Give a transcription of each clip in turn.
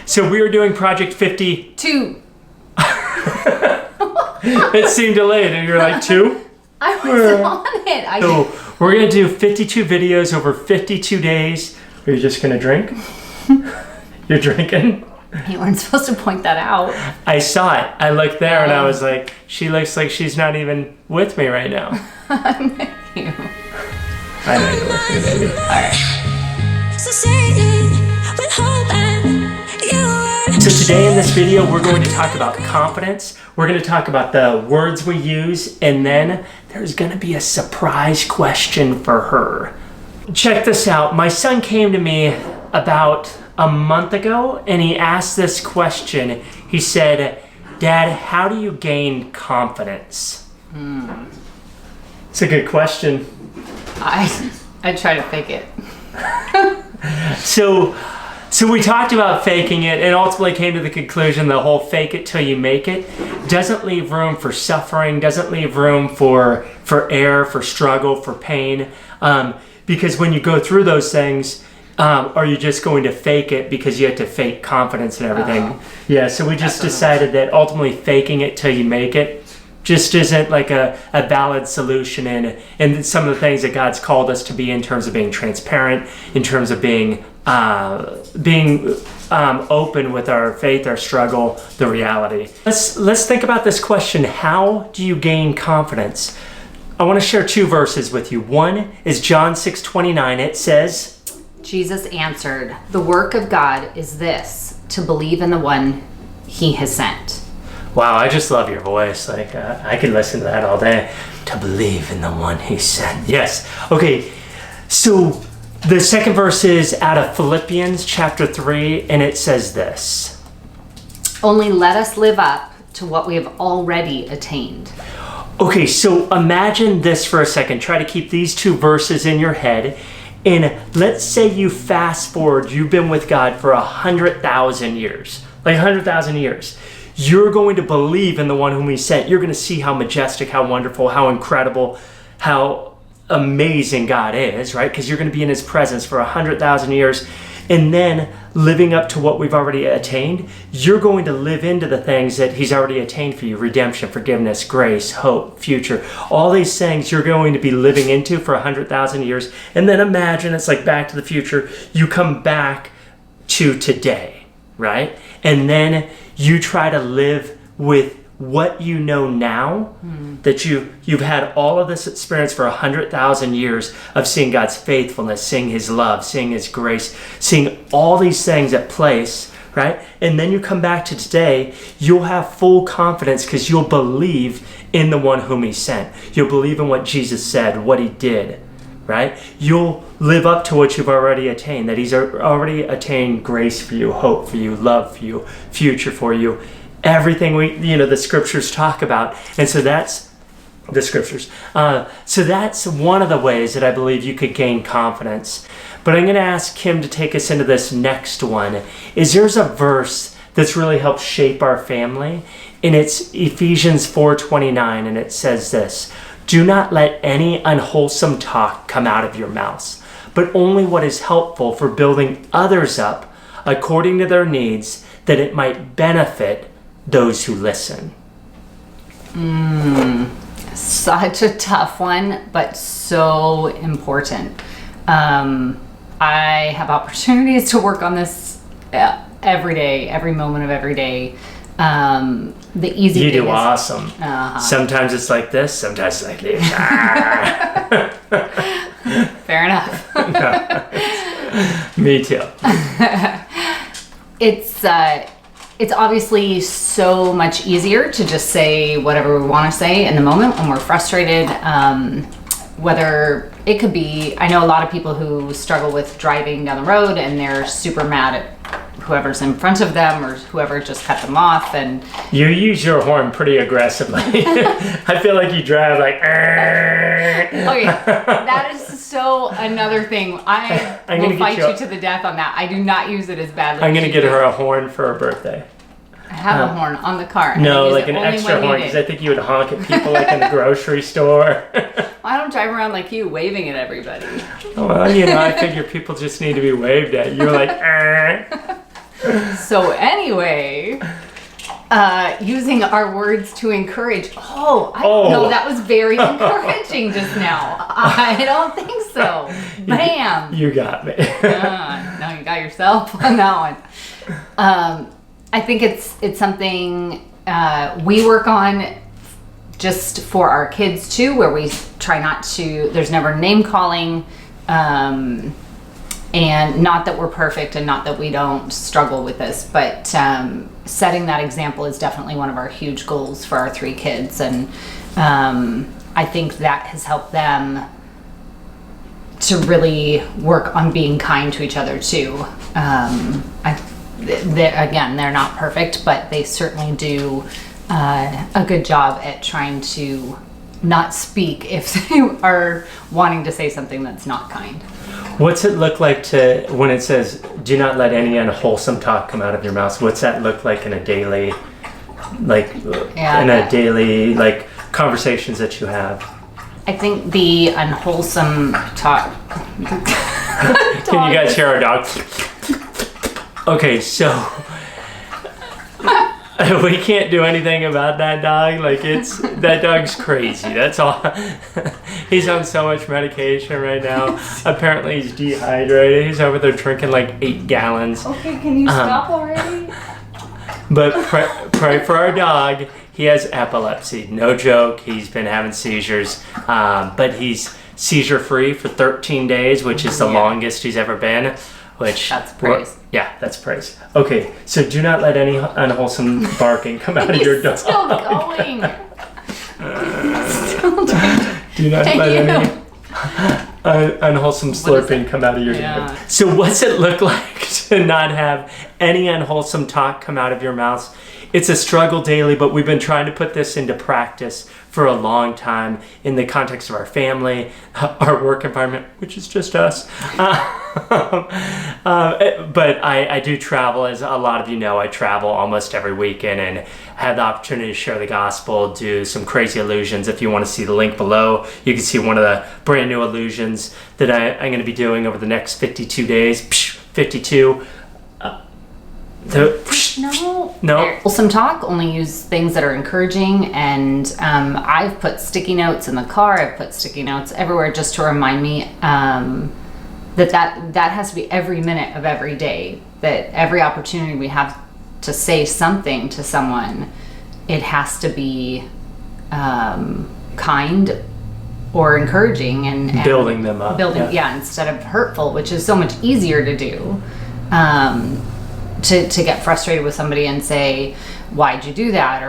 So we were doing Project 50. 2. It seemed delayed, and you're like, 2? I was on it. So we're going to do 52 videos over 52 days. Are you just going to drink? You're drinking? You weren't supposed to point that out. I saw it. I looked there and I was like, she looks like she's not even with me right now. I'm with you. I know you're with me, baby. Alright. So today in this video, we're going to talk about confidence. We're going to talk about the words we use, and then there's going to be a surprise question for her. Check this out. My son came to me about a month ago, and he asked this question. He said, Dad, how do you gain confidence? It's a good question. I try to fake it. So we talked about faking it and ultimately came to the conclusion the whole fake it till you make it doesn't leave room for suffering, doesn't leave room for error, for struggle, for pain. Because when you go through those things, are you just going to fake it because you have to fake confidence and everything? Yeah, so we just decided that ultimately faking it till you make it just isn't like a valid solution in some of the things that God's called us to be in terms of being transparent, in terms of being open with our faith, our struggle, the reality. Let's think about this question. How do you gain confidence? I want to share 2 verses with you. One is John 6:29. It says, Jesus answered, "The work of God is this, to believe in the one he has sent." wow, I just love your voice. Like I could listen to that all day. To believe in the one he sent. Yes. Okay. So the second verse is out of Philippians chapter 3, and it says this. Only let us live up to what we have already attained. Okay, so imagine this for a second. Try to keep these 2 verses in your head. And let's say you fast forward, you've been with God for 100,000 years. Like 100,000 years. You're going to believe in the one whom he sent. You're going to see how majestic, how wonderful, how incredible, how amazing God is, right? Because you're going to be in his presence for 100,000 years. And then living up to what we've already attained, you're going to live into the things that he's already attained for you. Redemption, forgiveness, grace, hope, future. All these things you're going to be living into for 100,000 years. And then imagine it's like Back to the Future. You come back to today, right? And then you try to live with what you know now, that you've had all of this experience for 100,000 years of seeing God's faithfulness, seeing his love, seeing his grace, seeing all these things at place, right? And then you come back to today, you'll have full confidence because you'll believe in the one whom he sent. You'll believe in what Jesus said, what he did, right? You'll live up to what you've already attained, that he's already attained grace for you, hope for you, love for you, future for you. Everything the scriptures talk about. And so that's the scriptures. So that's one of the ways that I believe you could gain confidence. But I'm going to ask Kim to take us into this next one. There's a verse that's really helped shape our family. And it's Ephesians 4:29. And it says this, "Do not let any unwholesome talk come out of your mouths, but only what is helpful for building others up according to their needs, that it might benefit those who listen." Such a tough one, but so important. I have opportunities to work on this every day, every moment of every day. The easy You thing do is, awesome. Sometimes it's like this, sometimes it's like this. Fair enough. Me too. It's obviously so much easier to just say whatever we want to say in the moment when we're frustrated. Whether it could be, I know a lot of people who struggle with driving down the road and they're super mad at whoever's in front of them or whoever just cut them off. And you use your horn pretty aggressively. I feel like you drive like. Okay, that is so another thing. I will fight you to the death on that. I do not use it as badly. I'm going to get her a horn for her birthday. I have a horn on the car. No, like an extra horn, because I think you would honk at people like in the grocery store. I don't drive around like you, waving at everybody. Well, I figure people just need to be waved at. You're like, So anyway, using our words to encourage. No, that was very encouraging just now. I don't think so. Bam. You got me. No, you got yourself on that one. I think it's something we work on just for our kids too, where we try not to, there's never name calling, and not that we're perfect and not that we don't struggle with this, but setting that example is definitely one of our huge goals for our 3 kids. And I think that has helped them to really work on being kind to each other too. They're not perfect, but they certainly do a good job at trying to not speak if they are wanting to say something that's not kind. What's it look like to, when it says, do not let any unwholesome talk come out of your mouth? What's that look like in a daily, daily, conversations that you have? I think the unwholesome talk. Can you guys hear our dog? Okay, so we can't do anything about that dog. That dog's crazy. That's all. He's on so much medication right now. Apparently he's dehydrated. He's over there drinking 8 gallons. Okay, can you stop already? But pray for our dog. He has epilepsy. No joke. He's been having seizures. But he's seizure free for 13 days, which is the longest he's ever been. That's praise. That's praise. Okay, so do not let any unwholesome barking come out of your dog. Still going. Do not let any unwholesome slurping come out of your dog. So what's it look like to not have any unwholesome talk come out of your mouth? It's a struggle daily, but we've been trying to put this into practice for a long time in the context of our family, our work environment, which is just us. But I do travel, as a lot of you know. I travel almost every weekend and have the opportunity to share the gospel, do some crazy illusions. If you want to see the link below, you can see one of the brand new illusions that I'm going to be doing over the next 52 days. 52. No. Wholesome talk, only use things that are encouraging. And I've put sticky notes in the car. I've put sticky notes everywhere just to remind me that has to be every minute of every day. That every opportunity we have to say something to someone, it has to be kind or encouraging and building them up. Instead of hurtful, which is so much easier to do. To get frustrated with somebody and say, why'd you do that?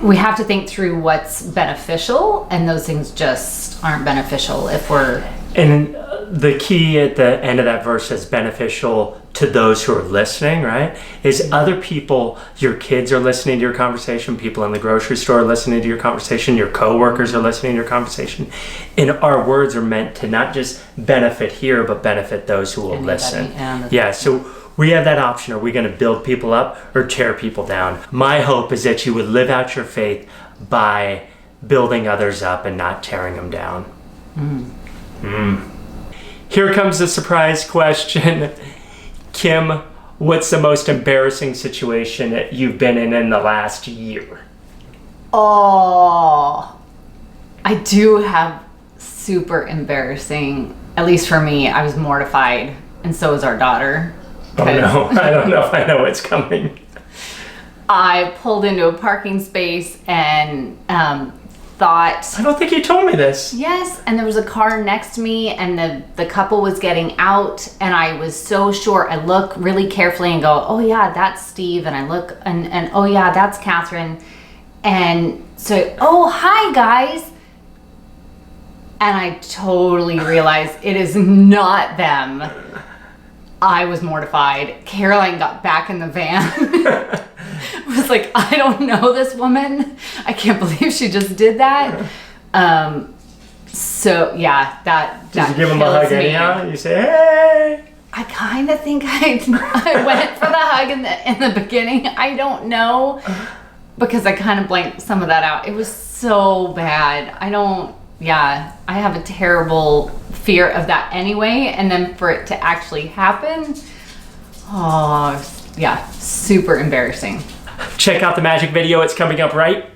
We have to think through what's beneficial, and those things just aren't beneficial if we're... And the key at the end of that verse is beneficial to those who are listening, right? Is other people, your kids are listening to your conversation, people in the grocery store are listening to your conversation, your coworkers are listening to your conversation. And our words are meant to not just benefit here, but benefit those who will listen. So we have that option. Are we going to build people up or tear people down? My hope is that you would live out your faith by building others up and not tearing them down. Here comes the surprise question. Kim, what's the most embarrassing situation that you've been in the last year? Oh, I do have super embarrassing, at least for me. I was mortified, and so was our daughter. Oh no, I don't know if I know what's coming. I pulled into a parking space and thought... I don't think you told me this. Yes, and there was a car next to me, and the couple was getting out, and I was so sure. I look really carefully and go, oh yeah, that's Steve, and I look, and oh yeah, that's Catherine, and so, oh, hi guys, and I totally realized it is not them. I was mortified. Caroline got back in the van. Was like, I don't know this woman. I can't believe she just did that. So yeah, that did you give him a hug anyhow? You say, hey. I kind of think I went for the hug in the beginning. I don't know, because I kind of blanked some of that out. It was so bad. I have a terrible fear of that anyway, and then for it to actually happen, Oh, yeah, super embarrassing. Check out the magic video. It's coming up right.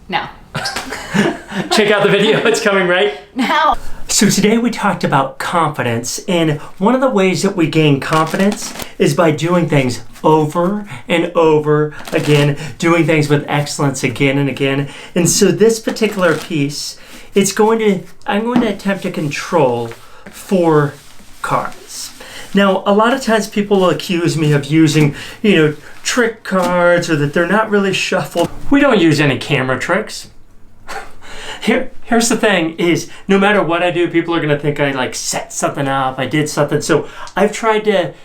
No. Check out the video. It's coming right Now. So today we talked about confidence, and one of the ways that we gain confidence is by doing things over and over again, doing things with excellence again and again. And so this particular piece, I'm going to attempt to control 4 cards. Now, a lot of times people will accuse me of using, trick cards, or that they're not really shuffled. We don't use any camera tricks. Here's the thing is, no matter what I do, people are going to think I set something up, I did something. So I've tried to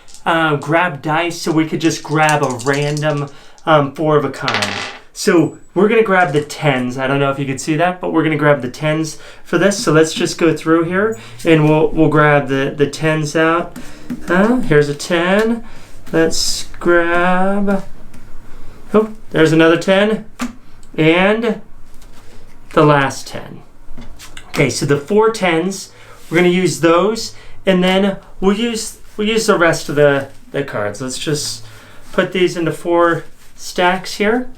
grab dice so we could just grab a random 4 of a kind. So we're going to grab the 10s. I don't know if you can see that, but we're going to grab the 10s for this. So let's just go through here, and we'll grab the 10s out. Here's a 10. Let's grab, there's another 10, and the last 10. Okay, so the 4 10s, we're going to use those, and then we'll use the rest of the cards. Let's just put these into 4 stacks here.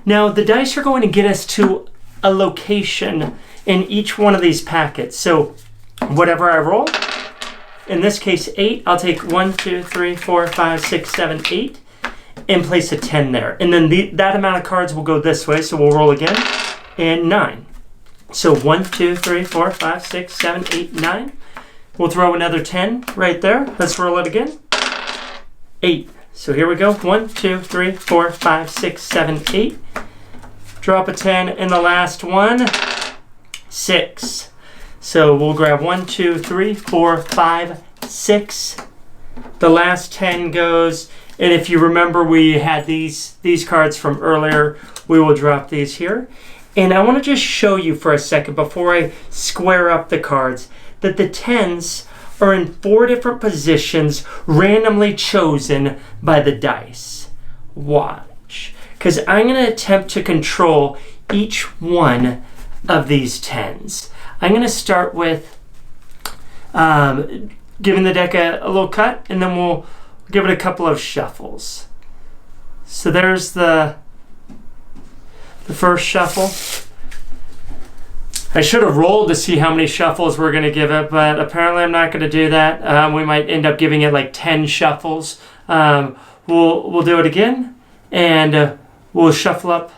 Now the dice are going to get us to a location in each one of these packets. So whatever I roll, in this case 8, I'll take 1, 2, 3, 4, 5, 6, 7, 8, and place a 10 there. And then that amount of cards will go this way, so we'll roll again, and 9. So 1, 2, 3, 4, 5, 6, 7, 8, 9. We'll throw another 10 right there. Let's roll it again. 8. So here we go. 1, 2, 3, 4, 5, 6, 7, 8. Drop a 10 in the last one. 6. So we'll grab 1, 2, 3, 4, 5, 6. The last 10 goes. And if you remember, we had these cards from earlier. We will drop these here. And I want to just show you for a second before I square up the cards that the 10s are in 4 different positions randomly chosen by the dice. Watch. Because I'm going to attempt to control each one of these 10s. I'm going to start with giving the deck a little cut, and then we'll give it a couple of shuffles. So there's the first shuffle. I should have rolled to see how many shuffles we're going to give it, but apparently I'm not going to do that. We might end up giving it like 10 shuffles. We'll do it again, and we'll shuffle up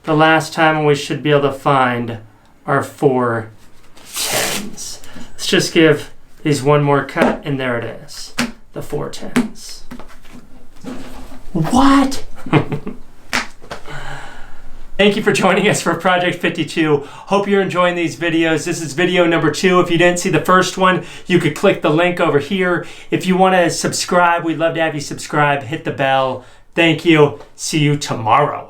the last time, and we should be able to find our 4 10s. Let's just give these one more cut, and there it is, the 4 10s. What? Thank you for joining us for Project 52. Hope you're enjoying these videos. This is video number 2. If you didn't see the first one, you could click the link over here. If you want to subscribe, we'd love to have you subscribe. Hit the bell. Thank you. See you tomorrow.